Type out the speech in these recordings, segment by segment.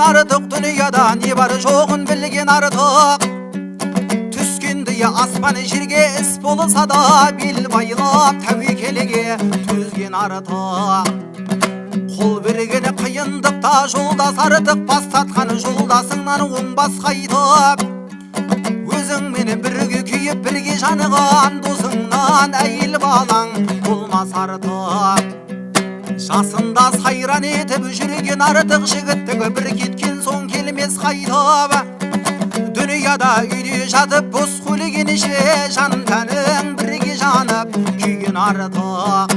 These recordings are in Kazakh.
Artık dünyada ne var çoğun bilgen artık. Түскенде аспан жерге іс болса да бел байлап тәуекелге төзген артық. Қол бергені қиындықта жолдас артық, бастатқан жолдасыңнан оңбас қайтып. Өзіңмен бірге күйіп бірге жаныған досыңнан әйел балаң болмас артық. Жасында сайран етіп жүрген артық жігіттігі бір кеткен соң келмес қайтып. Dünyada үйде жатып бос көлегенше жаным тәнің бірге жанып күйген артық.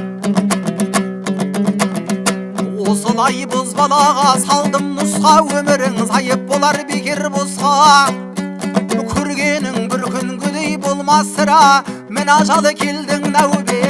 Осылай боз балаға салдым нұсқа, өміріңіз айып болар бекер босқа. Көргенің бір күнгідей болмас сірә, мен ажалы келдің нәубет